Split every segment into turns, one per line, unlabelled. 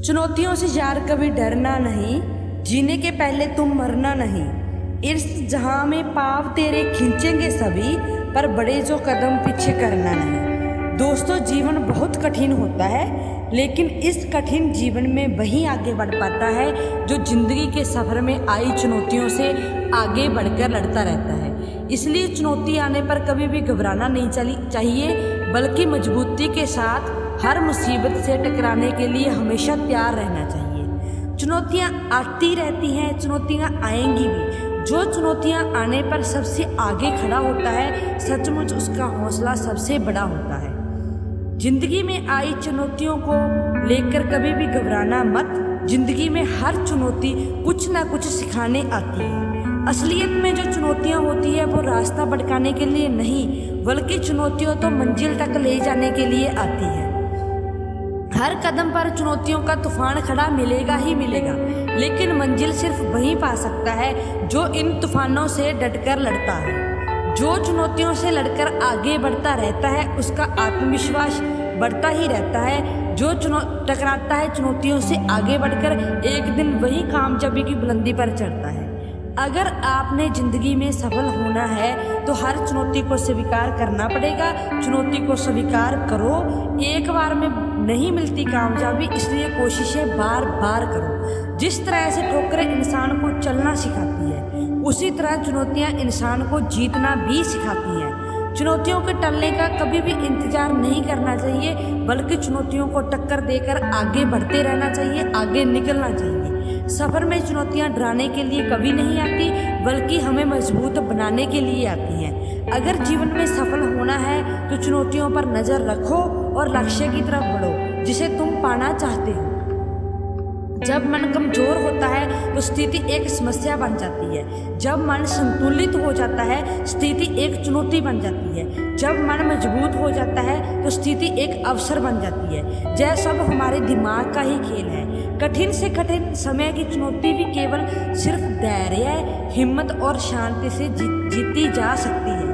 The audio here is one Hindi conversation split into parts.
चुनौतियों से यार कभी डरना नहीं, जीने के पहले तुम मरना नहीं। इस जहां में पाव तेरे खींचेंगे सभी, पर बड़े जो कदम पीछे करना नहीं। दोस्तों, जीवन बहुत कठिन होता है, लेकिन इस कठिन जीवन में वही आगे बढ़ पाता है जो जिंदगी के सफर में आई चुनौतियों से आगे बढ़कर लड़ता रहता है। इसलिए चुनौती आने पर कभी भी घबराना नहीं चाहिए, बल्कि मजबूती के साथ हर मुसीबत से टकराने के लिए हमेशा तैयार रहना चाहिए। चुनौतियां आती रहती हैं, चुनौतियां आएंगी भी। जो चुनौतियां आने पर सबसे आगे खड़ा होता है, सचमुच उसका हौसला सबसे बड़ा होता है। जिंदगी में आई चुनौतियों को लेकर कभी भी घबराना मत। जिंदगी में हर चुनौती कुछ ना कुछ सिखाने आती है। असलियत में जो चुनौतियां होती है वो रास्ता भटकाने के लिए नहीं, बल्कि चुनौतियों तो मंजिल तक ले जाने के लिए आती है। हर कदम पर चुनौतियों का तूफान खड़ा मिलेगा ही मिलेगा, लेकिन मंजिल सिर्फ वही पा सकता है जो इन तूफानों से डटकर लड़ता है। जो चुनौतियों से लड़कर आगे बढ़ता रहता है, उसका आत्मविश्वास बढ़ता ही रहता है। जो टकराता है चुनौतियों से आगे बढ़कर, एक दिन वही कामयाबी की बुलंदी पर चढ़ता है। अगर आपने जिंदगी में सफल होना है तो हर चुनौती को स्वीकार करना पड़ेगा। चुनौती को स्वीकार करो। एक बार में नहीं मिलती कामयाबी, इसलिए कोशिशें बार बार करो। जिस तरह से ठोकरें इंसान को चलना सिखाती है, उसी तरह चुनौतियां इंसान को जीतना भी सिखाती हैं। चुनौतियों के टलने का कभी भी इंतजार नहीं करना चाहिए, बल्कि चुनौतियों को टक्कर देकर आगे बढ़ते रहना चाहिए, आगे निकलना चाहिए। सफर में चुनौतियां डराने के लिए कभी नहीं आती, बल्कि हमें मजबूत बनाने के लिए आती हैं। अगर जीवन में सफल होना है तो चुनौतियों पर नजर रखो और लक्ष्य की तरफ बढ़ो जिसे तुम पाना चाहते हो। जब मन कमजोर होता है तो स्थिति एक समस्या बन जाती है। जब मन संतुलित हो जाता है, स्थिति एक चुनौती बन जाती है। जब मन मजबूत हो जाता है तो स्थिति एक अवसर बन जाती है। यह सब हमारे दिमाग का ही खेल है। कठिन से कठिन समय की चुनौती भी केवल सिर्फ धैर्य, हिम्मत और शांति से जीती जा सकती है।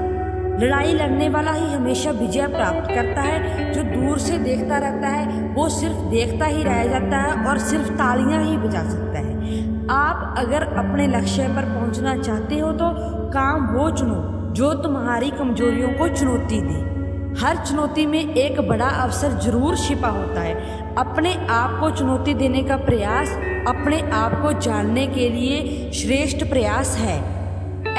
लड़ाई लड़ने वाला ही हमेशा विजय प्राप्त करता है। जो दूर से देखता रहता है वो सिर्फ देखता ही रह जाता है और सिर्फ तालियां ही बजा सकता है। आप अगर अपने लक्ष्य पर पहुंचना चाहते हो तो काम वो चुनो जो तुम्हारी कमजोरियों को चुनौती दे। हर चुनौती में एक बड़ा अवसर जरूर छिपा होता है। अपने आप को चुनौती देने का प्रयास अपने आप को जानने के लिए श्रेष्ठ प्रयास है।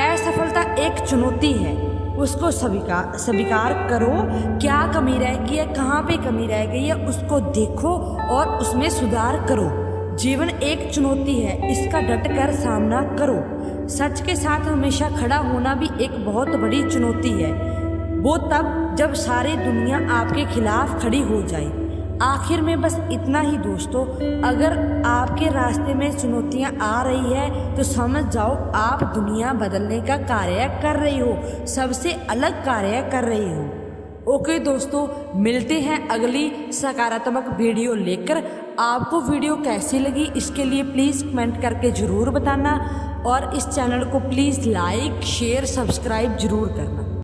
असफलता एक चुनौती है, उसको स्वीकार करो। क्या कमी रह गई है, कहाँ पे कमी रह गई है, उसको देखो और उसमें सुधार करो। जीवन एक चुनौती है, इसका डटकर सामना करो। सच के साथ हमेशा खड़ा होना भी एक बहुत बड़ी चुनौती है। वो तब जब सारी दुनिया आपके खिलाफ खड़ी हो जाए। आखिर में बस इतना ही दोस्तों, अगर आपके रास्ते में चुनौतियां आ रही है तो समझ जाओ आप दुनिया बदलने का कार्य कर रही हो, सबसे अलग कार्य कर रही हो। ओके दोस्तों, मिलते हैं अगली सकारात्मक वीडियो लेकर। आपको वीडियो कैसी लगी इसके लिए प्लीज़ कमेंट करके ज़रूर बताना, और इस चैनल को प्लीज़ लाइक शेयर सब्सक्राइब ज़रूर करना।